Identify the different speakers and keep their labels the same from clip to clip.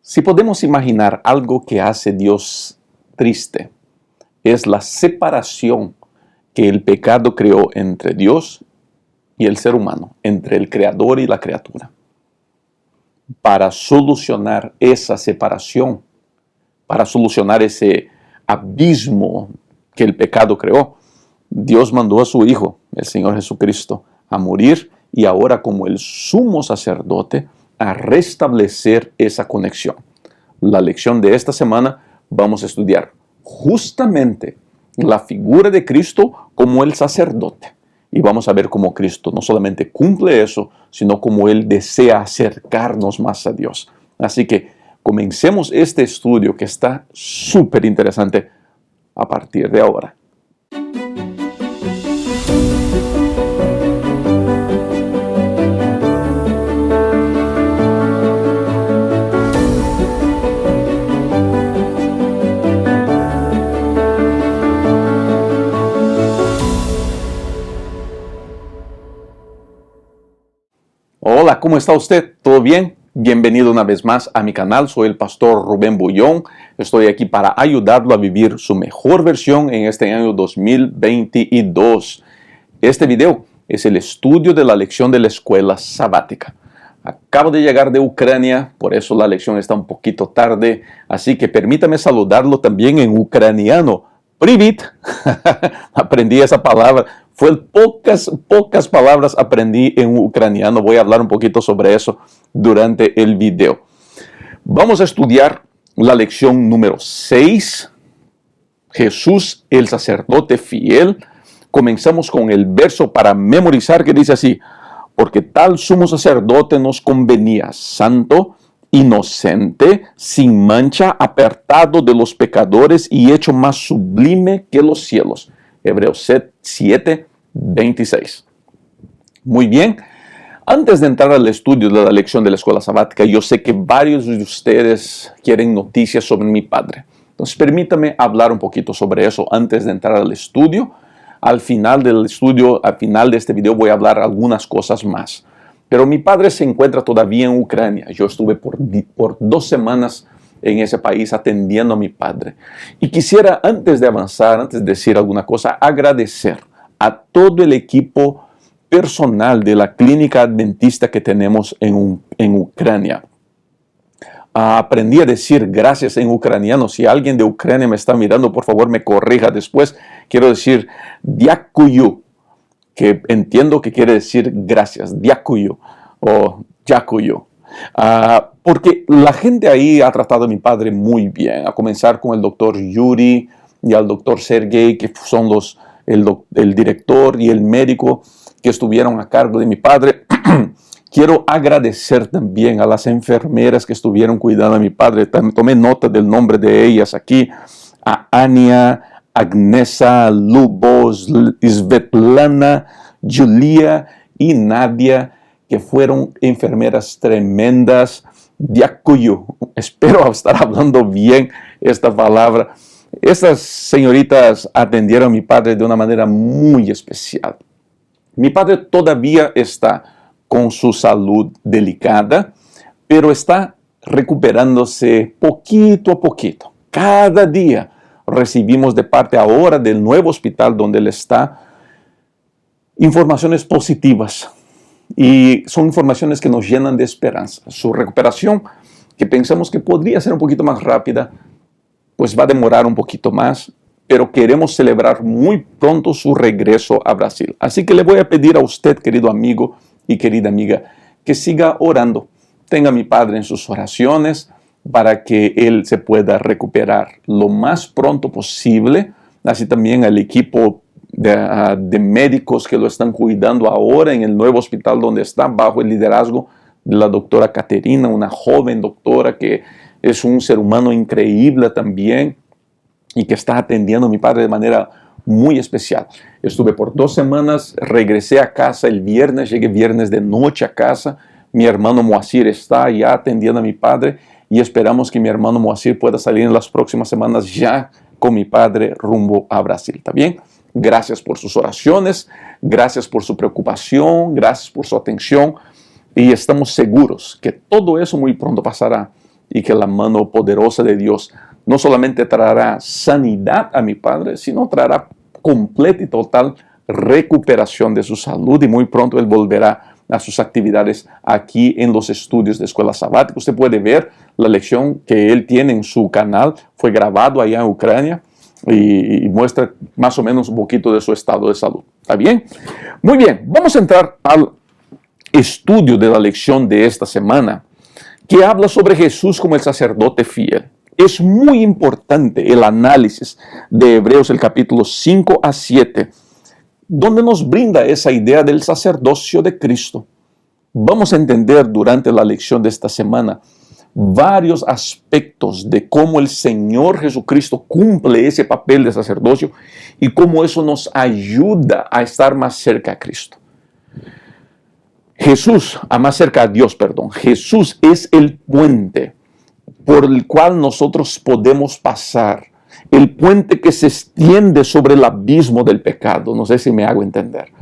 Speaker 1: Si podemos imaginar algo que hace Dios triste, es la separación que el pecado creó entre Dios y el ser humano, entre el creador y la criatura. Para solucionar esa separación, para solucionar ese abismo que el pecado creó, Dios mandó a su Hijo, el Señor Jesucristo, a morir y ahora como el sumo sacerdote, a restablecer esa conexión. La lección de esta semana vamos a estudiar justamente la figura de Cristo como el sacerdote. Y vamos a ver cómo Cristo no solamente cumple eso, sino cómo Él desea acercarnos más a Dios. Así que comencemos este estudio que está súper interesante a partir de ahora. Hola, ¿cómo está usted? ¿Todo bien? Bienvenido una vez más a mi canal. Soy el pastor Rubén Bullón. Estoy aquí para ayudarlo a vivir su mejor versión en este año 2022. Este video es el estudio de la lección de la escuela sabática. Acabo de llegar de Ucrania, por eso la lección está un poquito tarde. Así que permítame saludarlo también en ucraniano. Привіт. Aprendí esa palabra. Pocas palabras aprendí en ucraniano. Voy a hablar un poquito sobre eso durante el video. Vamos a estudiar la lección número 6. Jesús, el sacerdote fiel. Comenzamos con el verso para memorizar que dice así: porque tal sumo sacerdote nos convenía, santo, inocente, sin mancha, apartado de los pecadores y hecho más sublime que los cielos. Hebreos 7, 26. Muy bien. Antes de entrar al estudio de la lección de la escuela sabática, yo sé que varios de ustedes quieren noticias sobre mi padre. Entonces, permítame hablar un poquito sobre eso antes de entrar al estudio. Al final del estudio, al final de este video, voy a hablar algunas cosas más. Pero mi padre se encuentra todavía en Ucrania. Yo estuve por 2 semanas en ese país atendiendo a mi padre. Y quisiera, antes de avanzar, antes de decir alguna cosa, agradecer a todo el equipo personal de la clínica adventista que tenemos en Ucrania. Aprendí a decir gracias en ucraniano. Si alguien de Ucrania me está mirando, por favor me corrija después. Quiero decir Дякую, que entiendo que quiere decir gracias, Дякую o Дякую. Porque la gente ahí ha tratado a mi padre muy bien, a comenzar con el doctor Yuri y al doctor Sergey, que son el director y el médico que estuvieron a cargo de mi padre. Quiero agradecer también a las enfermeras que estuvieron cuidando a mi padre. Tomé nota del nombre de ellas aquí: a Ania, Agnesa, Lubos, Svetlana, Julia y Nadia, que fueron enfermeras tremendas. Дякую. Espero estar hablando bien esta palabra. Estas señoritas atendieron a mi padre de una manera muy especial. Mi padre todavía está con su salud delicada, pero está recuperándose poquito a poquito. Cada día recibimos de parte ahora del nuevo hospital donde él está informaciones positivas. Y son informaciones que nos llenan de esperanza. Su recuperación, que pensamos que podría ser un poquito más rápida, pues va a demorar un poquito más, pero queremos celebrar muy pronto su regreso a Brasil. Así que le voy a pedir a usted, querido amigo y querida amiga, que siga orando. Tenga a mi padre en sus oraciones para que él se pueda recuperar lo más pronto posible. Así también al equipo de médicos que lo están cuidando ahora en el nuevo hospital donde está, bajo el liderazgo de la doctora Caterina, una joven doctora que es un ser humano increíble también y que está atendiendo a mi padre de manera muy especial. Estuve por 2 semanas, regresé a casa el viernes, llegué viernes de noche a casa. Mi hermano Moacir está ya atendiendo a mi padre y esperamos que mi hermano Moacir pueda salir en las próximas semanas ya con mi padre rumbo a Brasil. ¿Está bien? Gracias por sus oraciones, gracias por su preocupación, gracias por su atención y estamos seguros que todo eso muy pronto pasará y que la mano poderosa de Dios no solamente traerá sanidad a mi padre, sino traerá completa y total recuperación de su salud, y muy pronto él volverá a sus actividades aquí en los estudios de Escuela Sabática. Usted puede ver la lección que él tiene en su canal, fue grabado allá en Ucrania y muestra más o menos un poquito de su estado de salud. ¿Está bien? Muy bien, vamos a entrar al estudio de la lección de esta semana, que habla sobre Jesús como el sacerdote fiel. Es muy importante el análisis de Hebreos el capítulo 5 a 7, donde nos brinda esa idea del sacerdocio de Cristo. Vamos a entender durante la lección de esta semana varios aspectos de cómo el Señor Jesucristo cumple ese papel de sacerdocio y cómo eso nos ayuda a estar más cerca a Cristo. Más cerca a Dios, perdón. Jesús es el puente por el cual nosotros podemos pasar. El puente que se extiende sobre el abismo del pecado. No sé si me hago entender.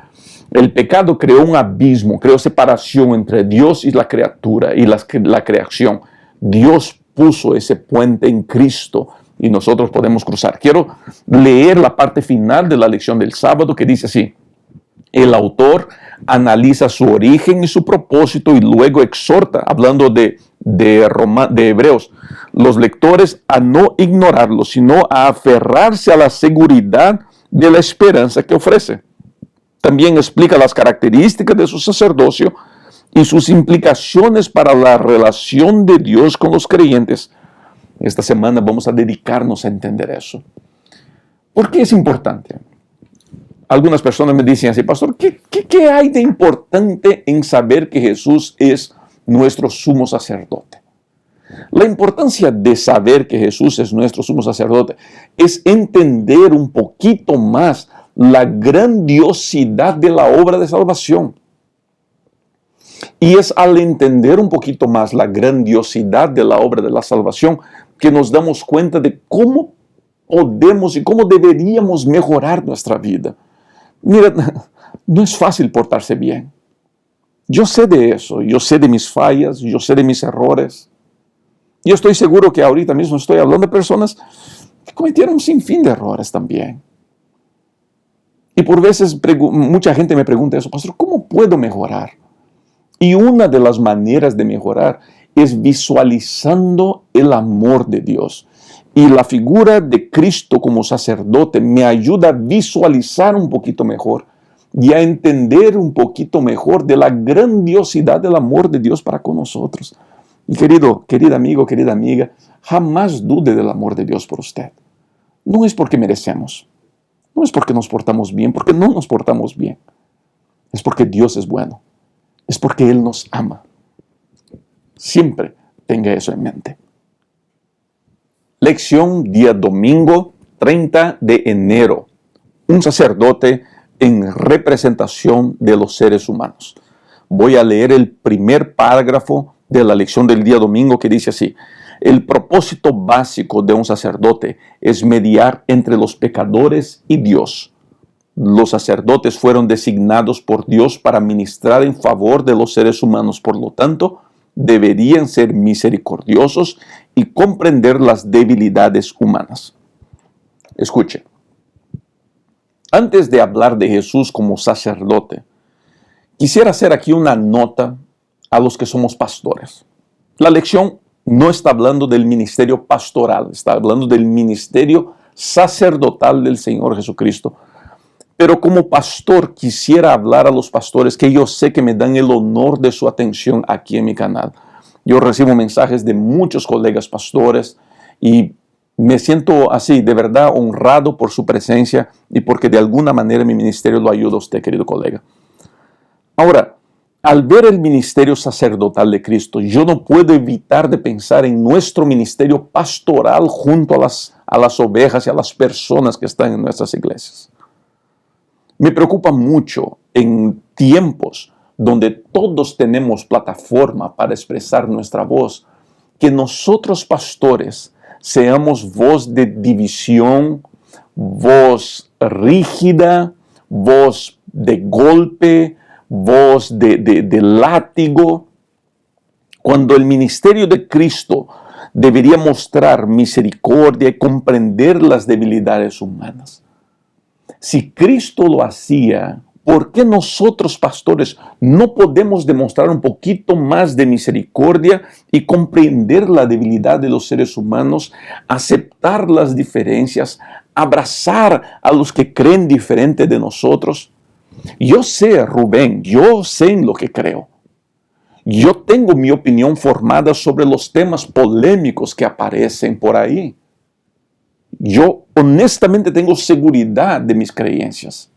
Speaker 1: El pecado creó un abismo, creó separación entre Dios y la criatura y la creación. Dios puso ese puente en Cristo y nosotros podemos cruzar. Quiero leer la parte final de la lección del sábado que dice así. El autor analiza su origen y su propósito y luego exhorta, hablando de Hebreos, los lectores a no ignorarlo, sino a aferrarse a la seguridad de la esperanza que ofrece. También explica las características de su sacerdocio y sus implicaciones para la relación de Dios con los creyentes. Esta semana vamos a dedicarnos a entender eso. ¿Por qué es importante? Algunas personas me dicen así, pastor, ¿qué hay de importante en saber que Jesús es nuestro sumo sacerdote? La importancia de saber que Jesús es nuestro sumo sacerdote es entender un poquito más la grandiosidad de la obra de salvación. Y es al entender un poquito más la grandiosidad de la obra de la salvación que nos damos cuenta de cómo podemos y cómo deberíamos mejorar nuestra vida. Mira, no es fácil portarse bien. Yo sé de eso, yo sé de mis fallas, yo sé de mis errores. Yo estoy seguro que ahorita mismo estoy hablando de personas que cometieron un sinfín de errores también. Y por veces mucha gente me pregunta eso, pastor, ¿cómo puedo mejorar? Y una de las maneras de mejorar es visualizando el amor de Dios. Y la figura de Cristo como sacerdote me ayuda a visualizar un poquito mejor y a entender un poquito mejor de la grandiosidad del amor de Dios para con nosotros. Y querido amigo, querida amiga, jamás dude del amor de Dios por usted. No es porque merecemos, no es porque nos portamos bien, porque no nos portamos bien. Es porque Dios es bueno, es porque Él nos ama. Siempre tenga eso en mente. Lección día domingo 30 de enero. Un sacerdote en representación de los seres humanos. Voy a leer el primer párrafo de la lección del día domingo que dice así. El propósito básico de un sacerdote es mediar entre los pecadores y Dios. Los sacerdotes fueron designados por Dios para ministrar en favor de los seres humanos. Por lo tanto, deberían ser misericordiosos y comprender las debilidades humanas. Escuche. Antes de hablar de Jesús como sacerdote, quisiera hacer aquí una nota a los que somos pastores. La lección no está hablando del ministerio pastoral, está hablando del ministerio sacerdotal del Señor Jesucristo. Pero como pastor quisiera hablar a los pastores que yo sé que me dan el honor de su atención aquí en mi canal. Yo recibo mensajes de muchos colegas pastores y me siento así, de verdad, honrado por su presencia y porque de alguna manera mi ministerio lo ayuda a usted, querido colega. Ahora, al ver el ministerio sacerdotal de Cristo, yo no puedo evitar de pensar en nuestro ministerio pastoral junto a las ovejas y a las personas que están en nuestras iglesias. Me preocupa mucho en tiempos donde todos tenemos plataforma para expresar nuestra voz, que nosotros pastores seamos voz de división, voz rígida, voz de golpe, voz de látigo. Cuando el ministerio de Cristo debería mostrar misericordia y comprender las debilidades humanas. Si Cristo lo hacía, ¿por qué nosotros, pastores, no podemos demostrar un poquito más de misericordia y comprender la debilidad de los seres humanos, aceptar las diferencias, abrazar a los que creen diferente de nosotros? Yo sé, Rubén, yo sé en lo que creo. Yo tengo mi opinión formada sobre los temas polémicos que aparecen por ahí. Yo honestamente tengo seguridad de mis creencias.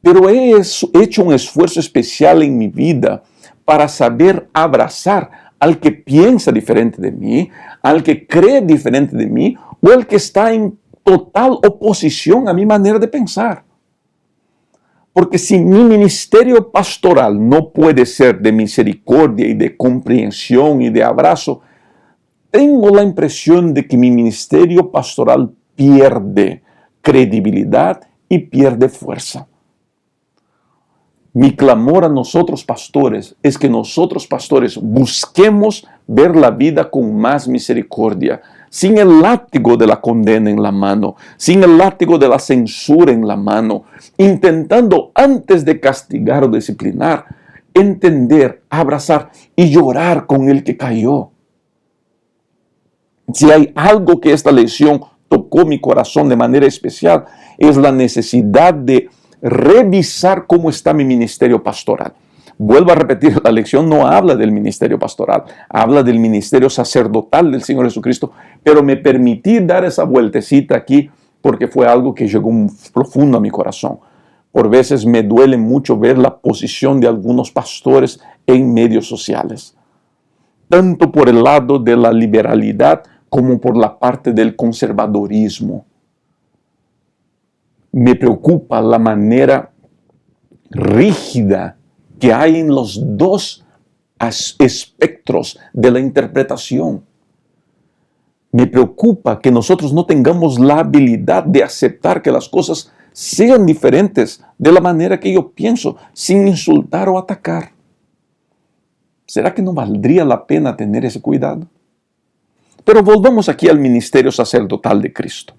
Speaker 1: Pero he hecho un esfuerzo especial en mi vida para saber abrazar al que piensa diferente de mí, al que cree diferente de mí, o al que está en total oposición a mi manera de pensar. Porque si mi ministerio pastoral no puede ser de misericordia y de comprensión y de abrazo, tengo la impresión de que mi ministerio pastoral pierde credibilidad y pierde fuerza. Mi clamor a nosotros pastores es que nosotros pastores busquemos ver la vida con más misericordia, sin el látigo de la condena en la mano, sin el látigo de la censura en la mano, intentando antes de castigar o disciplinar, entender, abrazar y llorar con el que cayó. Si hay algo que esta lección tocó mi corazón de manera especial, es la necesidad de revisar cómo está mi ministerio pastoral. Vuelvo a repetir, la lección no habla del ministerio pastoral, habla del ministerio sacerdotal del Señor Jesucristo, pero me permití dar esa vueltecita aquí porque fue algo que llegó profundo a mi corazón. Por veces me duele mucho ver la posición de algunos pastores en medios sociales, tanto por el lado de la liberalidad como por la parte del conservadorismo. Me preocupa la manera rígida que hay en los dos espectros de la interpretación. Me preocupa que nosotros no tengamos la habilidad de aceptar que las cosas sean diferentes de la manera que yo pienso, sin insultar o atacar. ¿Será que no valdría la pena tener ese cuidado? Pero volvamos aquí al ministerio sacerdotal de Cristo.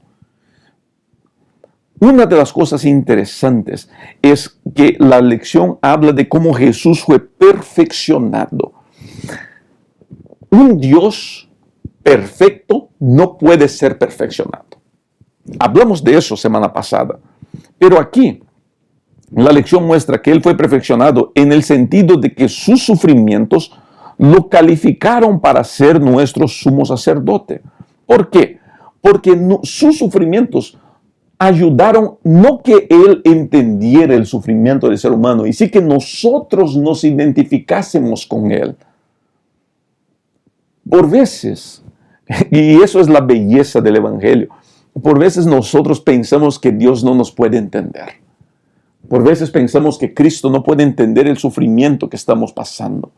Speaker 1: Una de las cosas interesantes es que la lección habla de cómo Jesús fue perfeccionado. Un Dios perfecto no puede ser perfeccionado. Hablamos de eso semana pasada. Pero aquí la lección muestra que Él fue perfeccionado en el sentido de que sus sufrimientos lo calificaron para ser nuestro sumo sacerdote. ¿Por qué? Porque sus sufrimientos ayudaron no que Él entendiera el sufrimiento del ser humano, y sí que nosotros nos identificásemos con Él. Por veces, y eso es la belleza del Evangelio, por veces nosotros pensamos que Dios no nos puede entender. Por veces pensamos que Cristo no puede entender el sufrimiento que estamos pasando.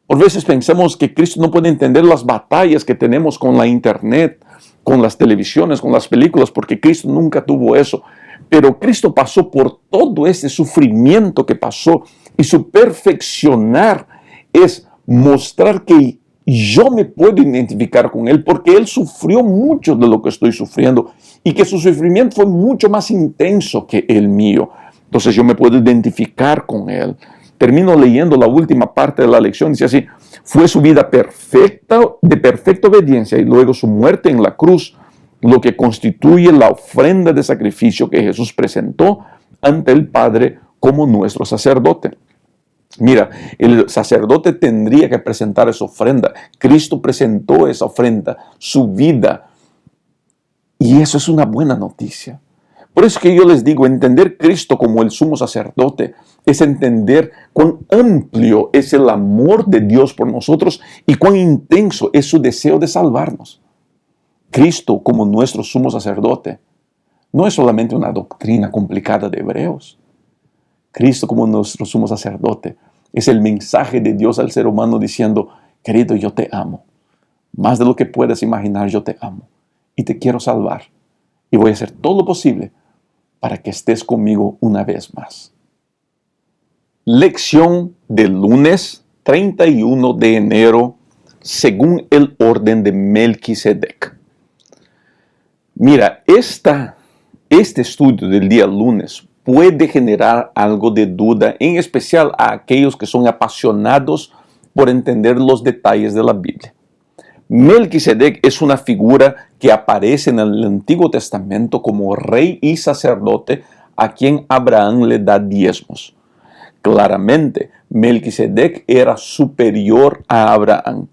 Speaker 1: Por veces pensamos que Cristo no puede entender las batallas que tenemos con la internet, con las televisiones, con las películas, porque Cristo nunca tuvo eso. Pero Cristo pasó por todo ese sufrimiento que pasó, y su perfeccionar es mostrar que yo me puedo identificar con Él, porque Él sufrió mucho de lo que estoy sufriendo, y que su sufrimiento fue mucho más intenso que el mío. Entonces yo me puedo identificar con Él. Termino leyendo la última parte de la lección, dice así: fue su vida perfecta, de perfecta obediencia, y luego su muerte en la cruz, lo que constituye la ofrenda de sacrificio que Jesús presentó ante el Padre como nuestro sacerdote. Mira, el sacerdote tendría que presentar esa ofrenda. Cristo presentó esa ofrenda, su vida. Y eso es una buena noticia. Por eso que yo les digo, entender Cristo como el sumo sacerdote es entender cuán amplio es el amor de Dios por nosotros y cuán intenso es su deseo de salvarnos. Cristo como nuestro sumo sacerdote no es solamente una doctrina complicada de hebreos. Cristo como nuestro sumo sacerdote es el mensaje de Dios al ser humano diciendo: querido, yo te amo. Más de lo que puedas imaginar, yo te amo. Y te quiero salvar. Y voy a hacer todo lo posible para que estés conmigo una vez más. Lección del lunes 31 de enero, según el orden de Melquisedec. Mira, este estudio del día lunes puede generar algo de duda, en especial a aquellos que son apasionados por entender los detalles de la Biblia. Melquisedec es una figura que aparece en el Antiguo Testamento como rey y sacerdote a quien Abraham le da diezmos. Claramente, Melquisedec era superior a Abraham.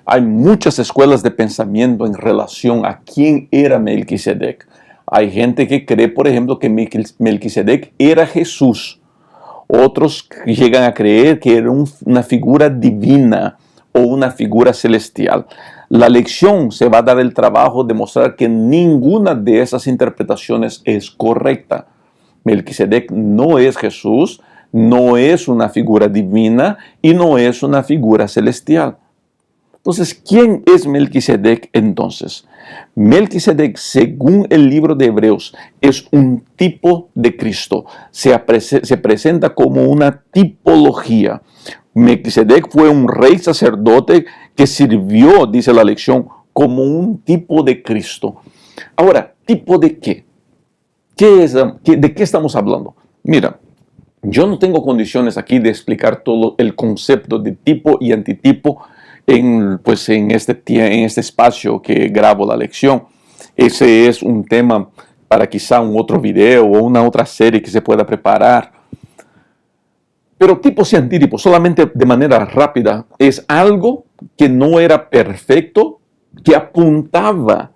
Speaker 1: Hay muchas escuelas de pensamiento en relación a quién era Melquisedec. Hay gente que cree, por ejemplo, que Melquisedec era Jesús. Otros llegan a creer que era una figura divina o una figura celestial. La lección se va a dar el trabajo de mostrar que ninguna de esas interpretaciones es correcta. Melquisedec no es Jesús, no es una figura divina y no es una figura celestial. Entonces, ¿quién es Melquisedec entonces? Melquisedec, según el libro de Hebreos, es un tipo de Cristo. Se presenta como una tipología. Melquisedec fue un rey sacerdote que sirvió, dice la lección, como un tipo de Cristo. Ahora, ¿tipo de qué? ¿De qué estamos hablando? Mira, yo no tengo condiciones aquí de explicar todo el concepto de tipo y antitipo en este espacio que grabo la lección. Ese es un tema para quizá un otro video o una otra serie que se pueda preparar. Pero tipos y antitipos, solamente de manera rápida, es algo que no era perfecto, que apuntaba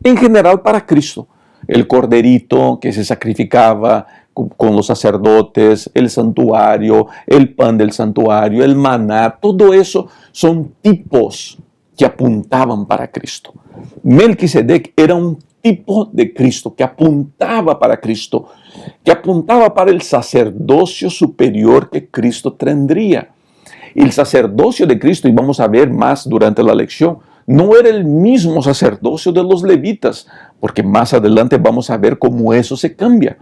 Speaker 1: en general para Cristo. El corderito que se sacrificaba con los sacerdotes, el santuario, el pan del santuario, el maná, todo eso son tipos que apuntaban para Cristo. Melquisedec era un tipo de Cristo que apuntaba para Cristo, que apuntaba para el sacerdocio superior que Cristo tendría. El sacerdocio de Cristo, y vamos a ver más durante la lección, no era el mismo sacerdocio de los levitas, porque más adelante vamos a ver cómo eso se cambia.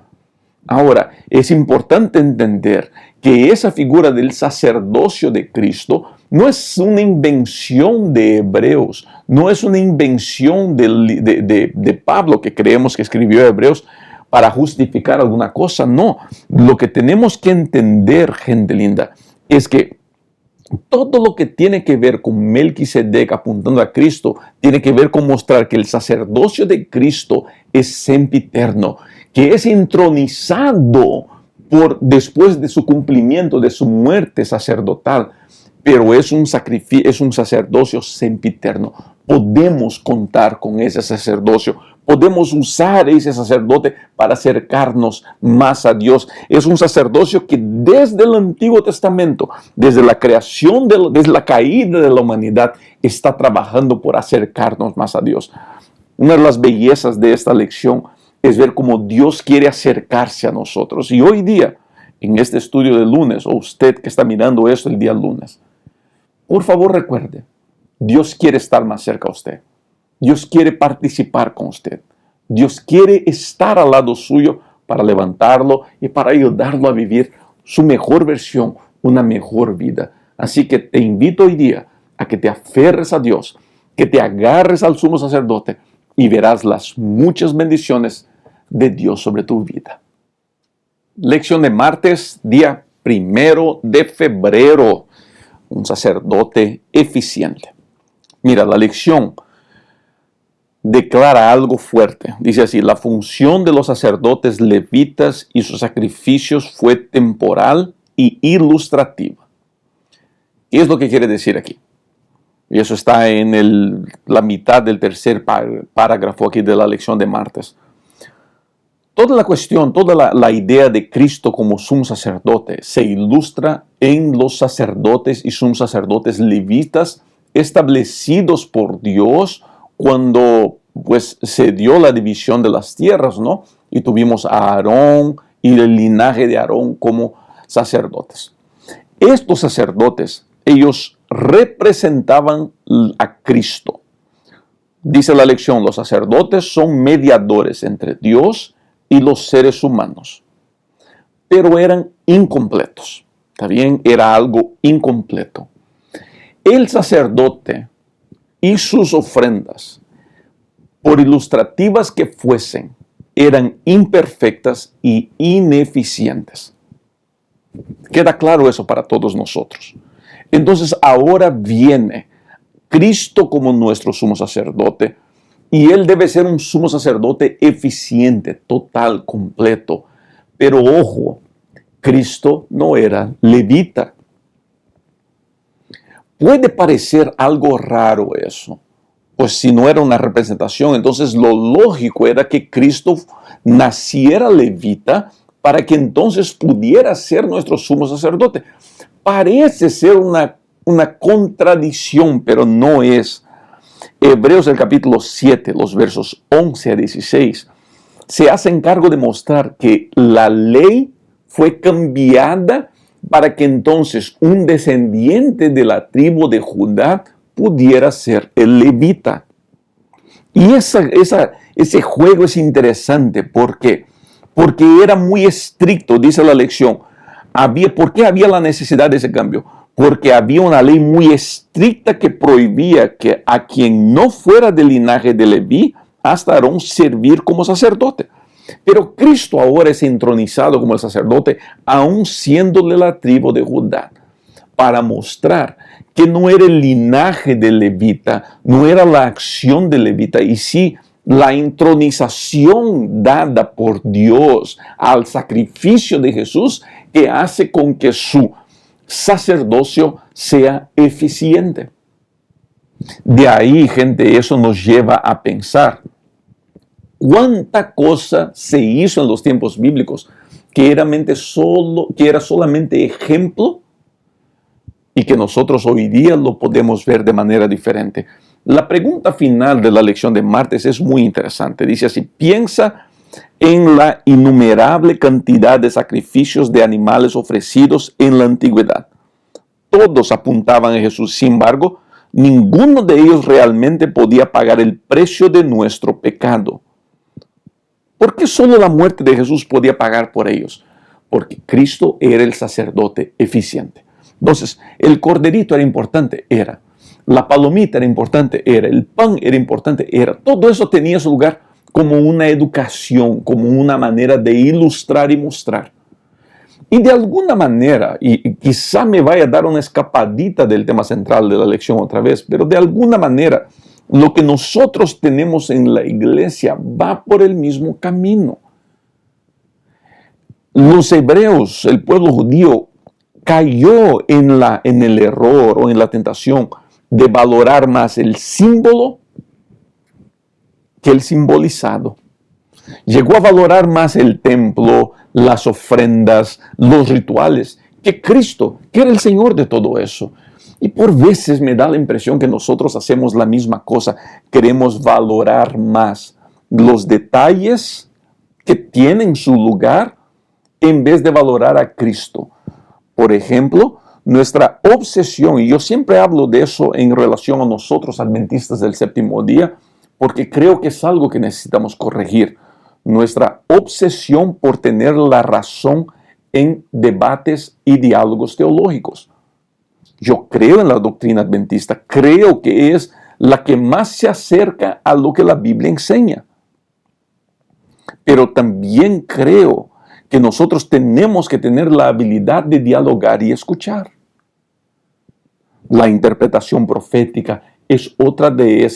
Speaker 1: Ahora, es importante entender que esa figura del sacerdocio de Cristo no es una invención de Hebreos, no es una invención de Pablo, que creemos que escribió Hebreos para justificar alguna cosa. No, lo que tenemos que entender, gente linda, es que todo lo que tiene que ver con Melquisedec apuntando a Cristo, tiene que ver con mostrar que el sacerdocio de Cristo es sempiterno, que es entronizado después de su cumplimiento, de su muerte sacerdotal, pero es un sacerdocio sempiterno. Podemos contar con ese sacerdocio, podemos usar ese sacerdote para acercarnos más a Dios. Es un sacerdocio que desde el Antiguo Testamento, desde la creación, desde la caída de la humanidad, está trabajando por acercarnos más a Dios. Una de las bellezas de esta lección es ver cómo Dios quiere acercarse a nosotros. Y hoy día, en este estudio de lunes, o usted que está mirando esto el día lunes, por favor recuerde, Dios quiere estar más cerca a usted. Dios quiere participar con usted. Dios quiere estar al lado suyo para levantarlo y para ayudarlo a vivir su mejor versión, una mejor vida. Así que te invito hoy día a que te aferres a Dios, que te agarres al sumo sacerdote y verás las muchas bendiciones de Dios sobre tu vida. Lección de martes, día 1 de febrero. Un sacerdote eficiente. Mira, la lección declara algo fuerte. Dice así: la función de los sacerdotes levitas y sus sacrificios fue temporal y ilustrativa. ¿Qué es lo que quiere decir aquí? Y eso está en la mitad del tercer parágrafo aquí de la lección de martes. Toda la cuestión, toda la idea de Cristo como sumo sacerdote se ilustra en los sacerdotes y sumos sacerdotes levitas establecidos por Dios cuando pues se dio la división de las tierras, ¿no? Y tuvimos a Aarón y el linaje de Aarón como sacerdotes. Estos sacerdotes, ellos representaban a Cristo. Dice la lección, los sacerdotes son mediadores entre Dios y los seres humanos, pero eran incompletos. ¿Está bien? Era algo incompleto. El sacerdote y sus ofrendas, por ilustrativas que fuesen, eran imperfectas y ineficientes. Queda claro eso para todos nosotros. Entonces ahora viene Cristo como nuestro sumo sacerdote, y Él debe ser un sumo sacerdote eficiente, total, completo. Pero ojo, Cristo no era levita. Puede parecer algo raro eso, pues si no era una representación, entonces lo lógico era que Cristo naciera levita para que entonces pudiera ser nuestro sumo sacerdote. Parece ser una contradicción, pero no es. Hebreos el capítulo 7, los versos 11 a 16, se hacen cargo de mostrar que la ley fue cambiada para que entonces un descendiente de la tribu de Judá pudiera ser el levita. Y ese juego es interesante porque era muy estricto, dice la lección. ¿Por qué había la necesidad de ese cambio? Porque había una ley muy estricta que prohibía que a quien no fuera del linaje de Leví, hasta Aarón, servir como sacerdote. Pero Cristo ahora es entronizado como el sacerdote, aún siendo de la tribu de Judá, para mostrar que no era el linaje de levita, no era la acción de levita, y sí la entronización dada por Dios al sacrificio de Jesús, que hace con que su sacerdocio sea eficiente. De ahí, gente, eso nos lleva a pensar cuánta cosa se hizo en los tiempos bíblicos que era solamente ejemplo, y que nosotros hoy día lo podemos ver de manera diferente. La pregunta final de la lección de martes es muy interesante. Dice así: piensa en la innumerable cantidad de sacrificios de animales ofrecidos en la antigüedad. Todos apuntaban a Jesús. Sin embargo, ninguno de ellos realmente podía pagar el precio de nuestro pecado. ¿Por qué solo la muerte de Jesús podía pagar por ellos? Porque Cristo era el sacerdote eficiente. Entonces, el corderito era importante, la palomita era importante, el pan era importante, todo eso tenía su lugar como una educación, como una manera de ilustrar y mostrar. Y de alguna manera, y quizá me vaya a dar una escapadita del tema central de la lección otra vez, pero de alguna manera, lo que nosotros tenemos en la iglesia va por el mismo camino. Los hebreos, el pueblo judío, cayó en el error o en la tentación de valorar más el símbolo que el simbolizado. Llegó a valorar más el templo, las ofrendas, los rituales, que Cristo, que era el Señor de todo eso. Y por veces me da la impresión que nosotros hacemos la misma cosa. Queremos valorar más los detalles que tienen su lugar en vez de valorar a Cristo. Por ejemplo, nuestra obsesión, y yo siempre hablo de eso en relación a nosotros adventistas del séptimo día, porque creo que es algo que necesitamos corregir. Nuestra obsesión por tener la razón en debates y diálogos teológicos. Yo creo en la doctrina adventista, creo que es la que más se acerca a lo que la Biblia enseña. Pero también creo que nosotros tenemos que tener la habilidad de dialogar y escuchar. La interpretación profética es otra de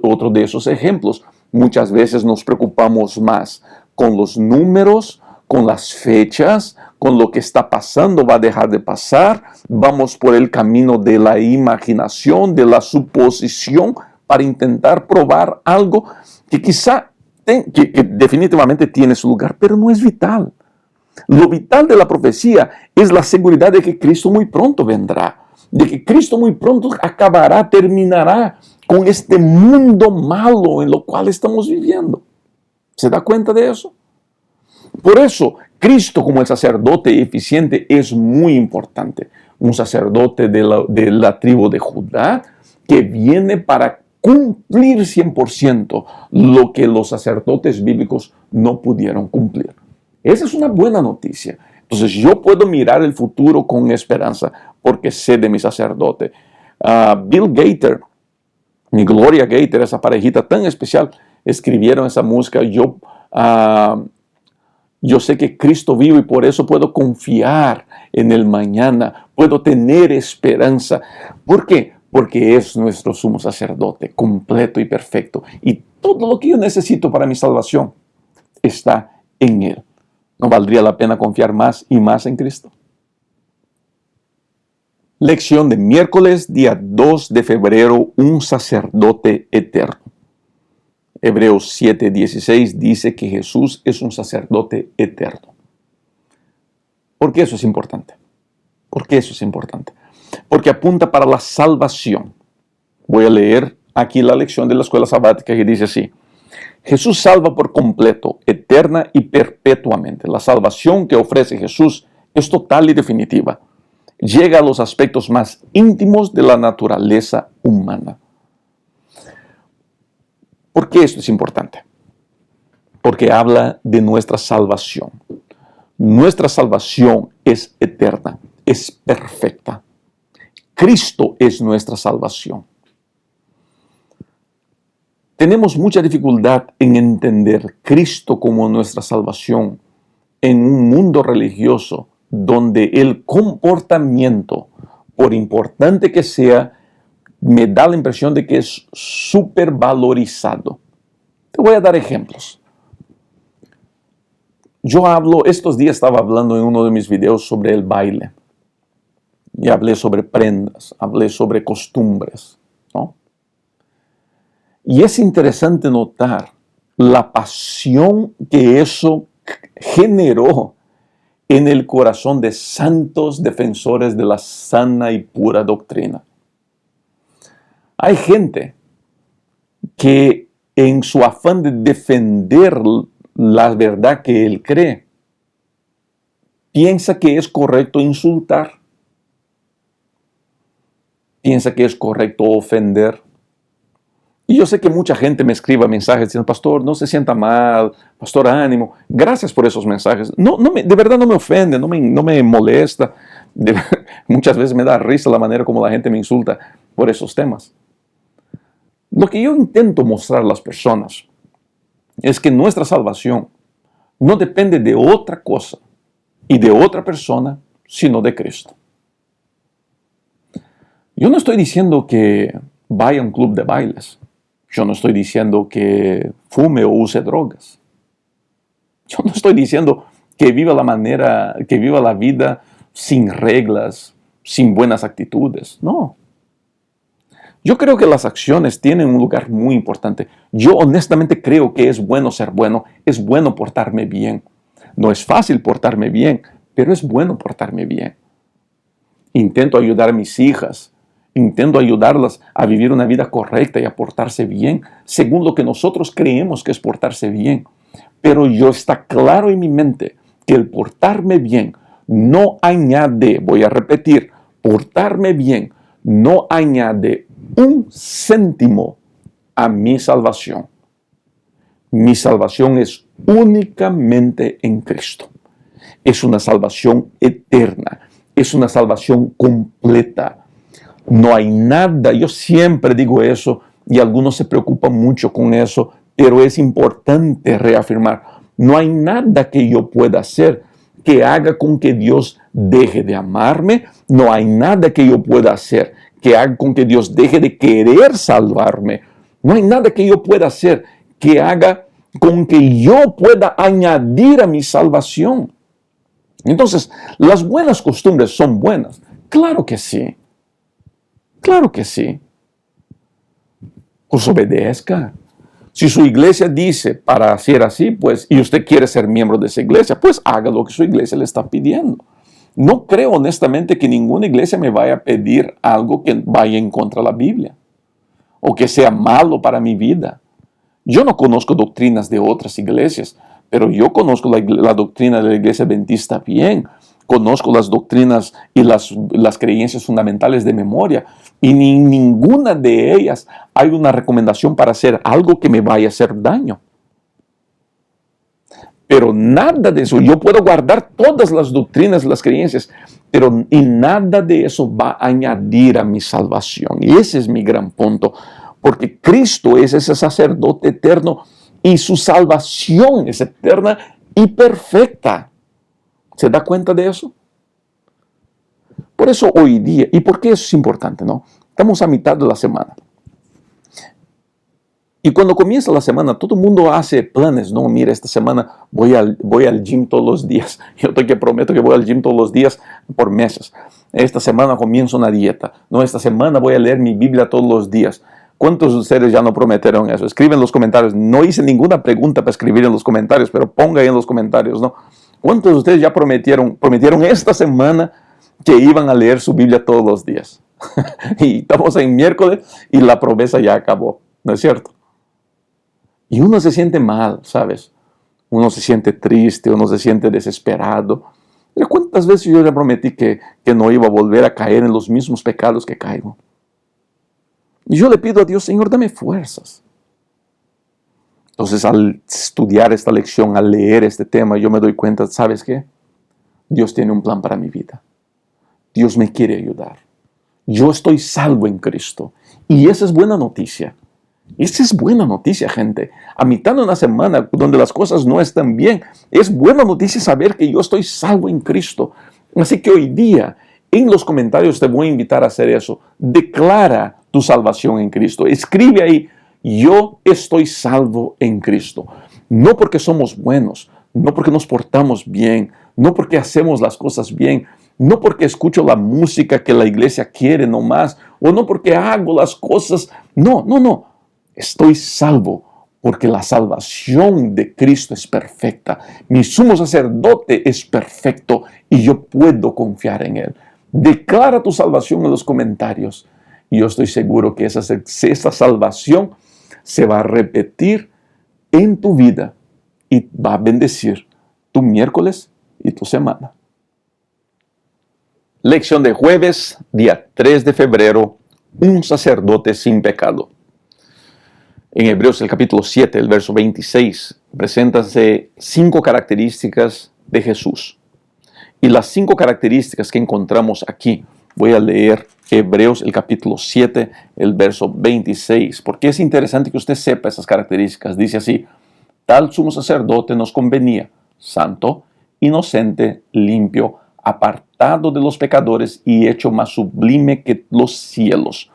Speaker 1: otro de esos ejemplos. Muchas veces nos preocupamos más con los números, con las fechas, con lo que está pasando, va a dejar de pasar. Vamos por el camino de la imaginación, de la suposición, para intentar probar algo que quizá que definitivamente tiene su lugar, pero no es vital. Lo vital de la profecía es la seguridad de que Cristo muy pronto vendrá, de que Cristo muy pronto acabará, terminará con este mundo malo en lo cual estamos viviendo. ¿Se da cuenta de eso? Por eso, Cristo como el sacerdote eficiente es muy importante. Un sacerdote de la tribu de Judá que viene para cumplir 100% lo que los sacerdotes bíblicos no pudieron cumplir. Esa es una buena noticia. Entonces yo puedo mirar el futuro con esperanza porque sé de mi sacerdote. Bill Gaither y Gloria Gaither, esa parejita tan especial, escribieron esa música. Yo sé que Cristo vive y por eso puedo confiar en el mañana, puedo tener esperanza. ¿Por qué? Porque es nuestro sumo sacerdote, completo y perfecto. Y todo lo que yo necesito para mi salvación está en Él. ¿No valdría la pena confiar más y más en Cristo? Lección de miércoles, día 2 de febrero, un sacerdote eterno. Hebreos 7:16 dice que Jesús es un sacerdote eterno. ¿Por qué eso es importante? ¿Por qué eso es importante? Porque apunta para la salvación. Voy a leer aquí la lección de la escuela sabática que dice así: Jesús salva por completo, eterna y perpetuamente. La salvación que ofrece Jesús es total y definitiva. Llega a los aspectos más íntimos de la naturaleza humana. ¿Por qué esto es importante? Porque habla de nuestra salvación. Nuestra salvación es eterna, es perfecta. Cristo es nuestra salvación. Tenemos mucha dificultad en entender Cristo como nuestra salvación en un mundo religioso donde el comportamiento, por importante que sea, me da la impresión de que es supervalorizado. Te voy a dar ejemplos. Estos días estaba hablando en uno de mis videos sobre el baile. Y hablé sobre prendas, hablé sobre costumbres, ¿no? Y es interesante notar la pasión que eso generó en el corazón de santos defensores de la sana y pura doctrina. Hay gente que en su afán de defender la verdad que él cree, piensa que es correcto insultar, piensa que es correcto ofender. Y yo sé que mucha gente me escribe mensajes diciendo: pastor, no se sienta mal, pastor, ánimo. Gracias por esos mensajes. De verdad no me ofende, no me molesta. Muchas veces me da risa la manera como la gente me insulta por esos temas. Lo que yo intento mostrar a las personas es que nuestra salvación no depende de otra cosa y de otra persona, sino de Cristo. Yo no estoy diciendo que vaya a un club de bailes. Yo no estoy diciendo que fume o use drogas. Yo no estoy diciendo que viva la vida sin reglas, sin buenas actitudes. No. Yo creo que las acciones tienen un lugar muy importante. Yo honestamente creo que es bueno ser bueno, es bueno portarme bien. No es fácil portarme bien, pero es bueno portarme bien. Intento ayudar a mis hijas, intento ayudarlas a vivir una vida correcta y a portarse bien, según lo que nosotros creemos que es portarse bien. Pero está claro en mi mente que el portarme bien no añade, voy a repetir, portarme bien no añade un céntimo a mi salvación. Mi salvación es únicamente en Cristo. Es una salvación eterna. Es una salvación completa. No hay nada, yo siempre digo eso y algunos se preocupan mucho con eso, pero es importante reafirmar, no hay nada que yo pueda hacer que haga con que Dios deje de amarme, no hay nada que yo pueda hacer que haga con que Dios deje de querer salvarme, no hay nada que yo pueda hacer que haga con que yo pueda añadir a mi salvación. Entonces, las buenas costumbres son buenas, claro que sí. Claro que sí. Pues obedezca. Si su iglesia dice para hacer así, pues, y usted quiere ser miembro de esa iglesia, pues haga lo que su iglesia le está pidiendo. No creo honestamente que ninguna iglesia me vaya a pedir algo que vaya en contra de la Biblia o que sea malo para mi vida. Yo no conozco doctrinas de otras iglesias, pero yo conozco la doctrina de la iglesia adventista bien. Conozco las doctrinas y las creencias fundamentales de memoria, y en ninguna de ellas hay una recomendación para hacer algo que me vaya a hacer daño. Pero nada de eso, yo puedo guardar todas las doctrinas, las creencias, pero y nada de eso va a añadir a mi salvación. Y ese es mi gran punto, porque Cristo es ese sacerdote eterno y su salvación es eterna y perfecta. ¿Se da cuenta de eso? Por eso hoy día, ¿y por qué eso es importante, no? Estamos a mitad de la semana. Y cuando comienza la semana, todo el mundo hace planes, ¿no? Mira, esta semana voy al gym todos los días. Yo te prometo que voy al gym todos los días por meses. Esta semana comienzo una dieta. No, esta semana voy a leer mi Biblia todos los días. ¿Cuántos de ustedes ya no prometieron eso? Escriben en los comentarios. No hice ninguna pregunta para escribir en los comentarios, pero ponga ahí en los comentarios, ¿no? ¿Cuántos de ustedes ya prometieron esta semana que iban a leer su Biblia todos los días? Y estamos en miércoles y la promesa ya acabó, ¿no es cierto? Y uno se siente mal, ¿sabes? Uno se siente triste, uno se siente desesperado. Pero ¿cuántas veces yo le prometí que no iba a volver a caer en los mismos pecados que caigo? Y yo le pido a Dios, Señor, dame fuerzas. Entonces, al estudiar esta lección, al leer este tema, yo me doy cuenta, ¿sabes qué? Dios tiene un plan para mi vida. Dios me quiere ayudar. Yo estoy salvo en Cristo. Y esa es buena noticia. Esa es buena noticia, gente. A mitad de una semana donde las cosas no están bien, es buena noticia saber que yo estoy salvo en Cristo. Así que hoy día, en los comentarios te voy a invitar a hacer eso. Declara tu salvación en Cristo. Escribe ahí, yo estoy salvo en Cristo. No porque somos buenos, no porque nos portamos bien, no porque hacemos las cosas bien, no porque escucho la música que la iglesia quiere nomás, o no porque hago las cosas. No. Estoy salvo porque la salvación de Cristo es perfecta. Mi sumo sacerdote es perfecto y yo puedo confiar en Él. Declara tu salvación en los comentarios. Y yo estoy seguro que esa salvación se va a repetir en tu vida y va a bendecir tu miércoles y tu semana. Lección de jueves, día 3 de febrero, un sacerdote sin pecado. En Hebreos el capítulo 7, el verso 26, preséntanse 5 características de Jesús. Y las 5 características que encontramos aquí, voy a leer Hebreos el capítulo 7, el verso 26, porque es interesante que usted sepa esas características. Dice así, tal sumo sacerdote nos convenía, santo, inocente, limpio, apartado de los pecadores y hecho más sublime que los cielos.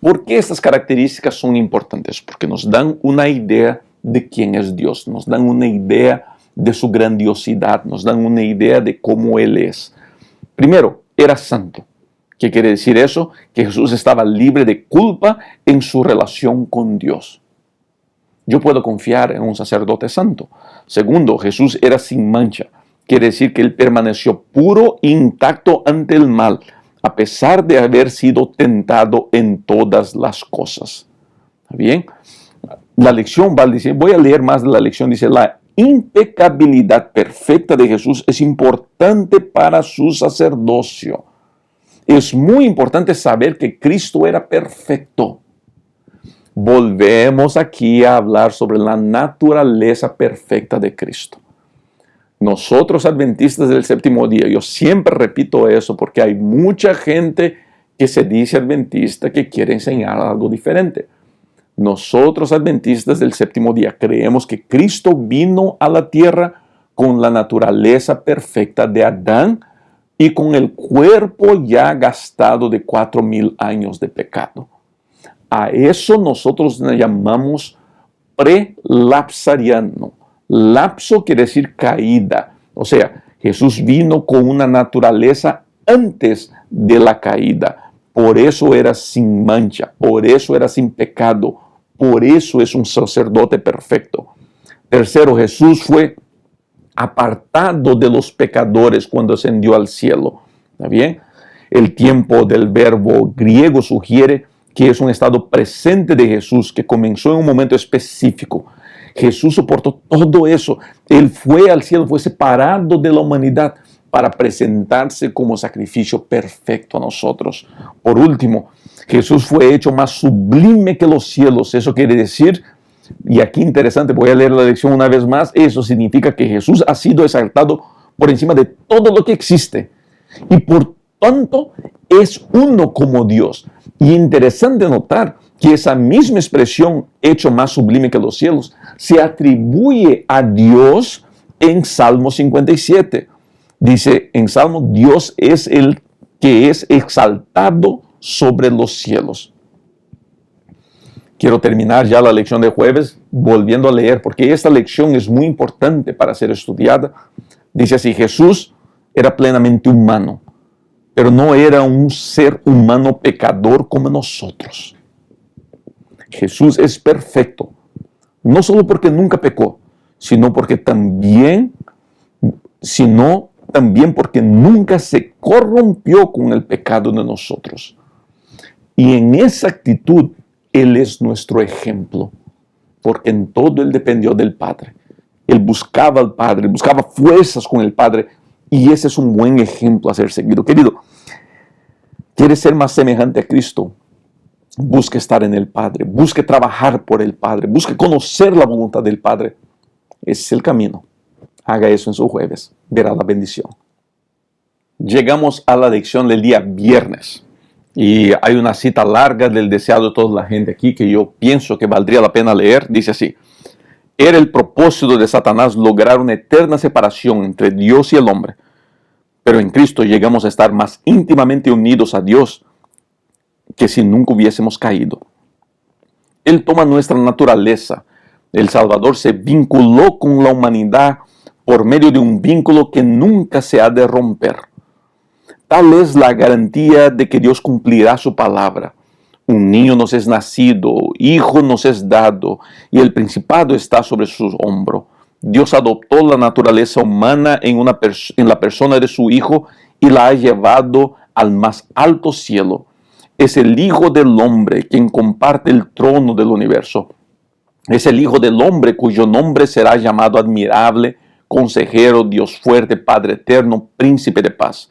Speaker 1: ¿Por qué estas características son importantes? Porque nos dan una idea de quién es Dios, nos dan una idea de su grandiosidad, nos dan una idea de cómo Él es. Primero, era santo. ¿Qué quiere decir eso? Que Jesús estaba libre de culpa en su relación con Dios. Yo puedo confiar en un sacerdote santo. Segundo, Jesús era sin mancha. Quiere decir que Él permaneció puro e intacto ante el mal, a pesar de haber sido tentado en todas las cosas. ¿Está bien? La lección va a decir, voy a leer más de la lección, dice, la impecabilidad perfecta de Jesús es importante para su sacerdocio. Es muy importante saber que Cristo era perfecto. Volvemos aquí a hablar sobre la naturaleza perfecta de Cristo. Nosotros adventistas del séptimo día, yo siempre repito eso porque hay mucha gente que se dice adventista que quiere enseñar algo diferente. Nosotros adventistas del séptimo día creemos que Cristo vino a la tierra con la naturaleza perfecta de Adán y con el cuerpo ya gastado de 4,000 años de pecado. A eso nosotros le llamamos prelapsariano. Lapso quiere decir caída. O sea, Jesús vino con una naturaleza antes de la caída. Por eso era sin mancha, por eso era sin pecado, por eso es un sacerdote perfecto. Tercero, Jesús fue apartado de los pecadores cuando ascendió al cielo. ¿Está bien? El tiempo del verbo griego sugiere que es un estado presente de Jesús que comenzó en un momento específico. Jesús soportó todo eso. Él fue al cielo, fue separado de la humanidad para presentarse como sacrificio perfecto a nosotros. Por último, Jesús fue hecho más sublime que los cielos. Eso quiere decir Y aquí interesante, voy a leer la lección una vez más. Eso significa que Jesús ha sido exaltado por encima de todo lo que existe. Y por tanto es uno como Dios. Y interesante notar que esa misma expresión, hecho más sublime que los cielos, se atribuye a Dios en Salmo 57. Dice en Salmo, Dios es el que es exaltado sobre los cielos. Quiero terminar ya la lección de jueves volviendo a leer, porque esta lección es muy importante para ser estudiada. Dice así: Jesús era plenamente humano, pero no era un ser humano pecador como nosotros. Jesús es perfecto, no solo porque nunca pecó, sino también porque nunca se corrompió con el pecado de nosotros. Y en esa actitud, Él es nuestro ejemplo, porque en todo Él dependió del Padre. Él buscaba al Padre, buscaba fuerzas con el Padre, y ese es un buen ejemplo a ser seguido. Querido, ¿quieres ser más semejante a Cristo? Busque estar en el Padre, busque trabajar por el Padre, busque conocer la voluntad del Padre. Ese es el camino. Haga eso en su jueves, verá la bendición. Llegamos a la lección del día viernes. Y hay una cita larga del deseado de toda la gente aquí que yo pienso que valdría la pena leer. Dice así: era el propósito de Satanás lograr una eterna separación entre Dios y el hombre. Pero en Cristo llegamos a estar más íntimamente unidos a Dios que si nunca hubiésemos caído. Él toma nuestra naturaleza. El Salvador se vinculó con la humanidad por medio de un vínculo que nunca se ha de romper. Tal es la garantía de que Dios cumplirá su palabra. Un niño nos es nacido, hijo nos es dado, y el principado está sobre sus hombros. Dios adoptó la naturaleza humana en la persona de su Hijo y la ha llevado al más alto cielo. Es el Hijo del Hombre quien comparte el trono del universo. Es el Hijo del Hombre cuyo nombre será llamado admirable, consejero, Dios fuerte, Padre eterno, príncipe de paz.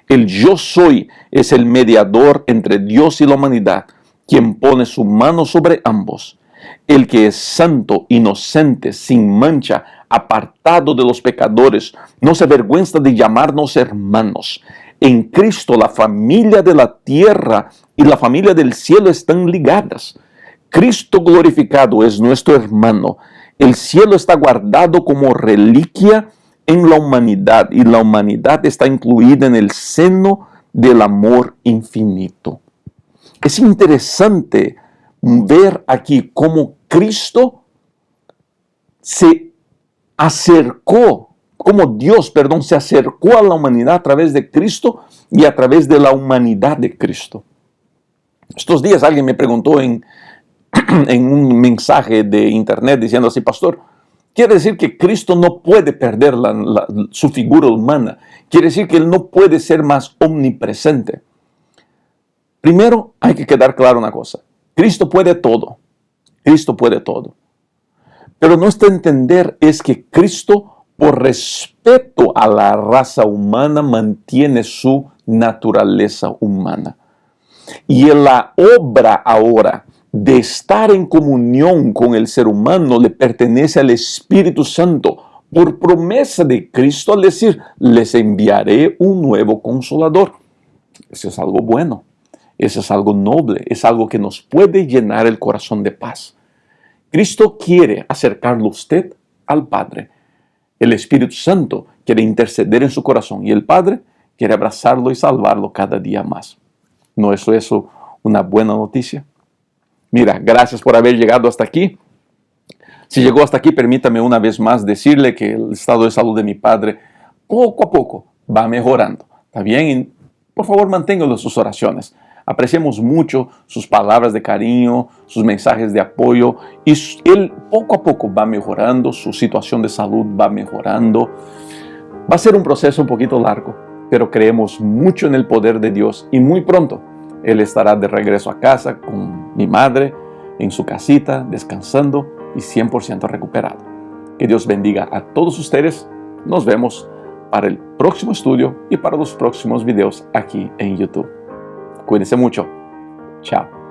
Speaker 1: El Yo Soy es el mediador entre Dios y la humanidad, quien pone su mano sobre ambos. El que es santo, inocente, sin mancha, apartado de los pecadores, no se avergüenza de llamarnos hermanos. En Cristo la familia de la tierra y la familia del cielo están ligadas. Cristo glorificado es nuestro hermano. El cielo está guardado como reliquia en la humanidad y la humanidad está incluida en el seno del amor infinito. Es interesante ver aquí cómo Cristo se acercó, cómo Dios, se acercó a la humanidad a través de Cristo y a través de la humanidad de Cristo. Estos días alguien me preguntó en un mensaje de internet diciendo así: pastor, quiere decir que Cristo no puede perder su figura humana. Quiere decir que Él no puede ser más omnipresente. Primero, hay que quedar claro una cosa. Cristo puede todo. Cristo puede todo. Pero nuestro entender es que Cristo, por respeto a la raza humana, mantiene su naturaleza humana. Y en la obra ahora de estar en comunión con el ser humano le pertenece al Espíritu Santo por promesa de Cristo al decir: les enviaré un nuevo Consolador. Eso es algo bueno, eso es algo noble, es algo que nos puede llenar el corazón de paz. Cristo quiere acercarlo a usted al Padre. El Espíritu Santo quiere interceder en su corazón y el Padre quiere abrazarlo y salvarlo cada día más. ¿No es eso una buena noticia? Mira, gracias por haber llegado hasta aquí. Si llegó hasta aquí, permítame una vez más decirle que el estado de salud de mi padre poco a poco va mejorando. ¿Está bien? Y por favor, manténgalo en sus oraciones. Apreciamos mucho sus palabras de cariño, sus mensajes de apoyo, y él poco a poco va mejorando, su situación de salud va mejorando. Va a ser un proceso un poquito largo, pero creemos mucho en el poder de Dios y muy pronto él estará de regreso a casa con mi madre, en su casita, descansando y 100% recuperado. Que Dios bendiga a todos ustedes. Nos vemos para el próximo estudio y para los próximos videos aquí en YouTube. Cuídense mucho. Chao.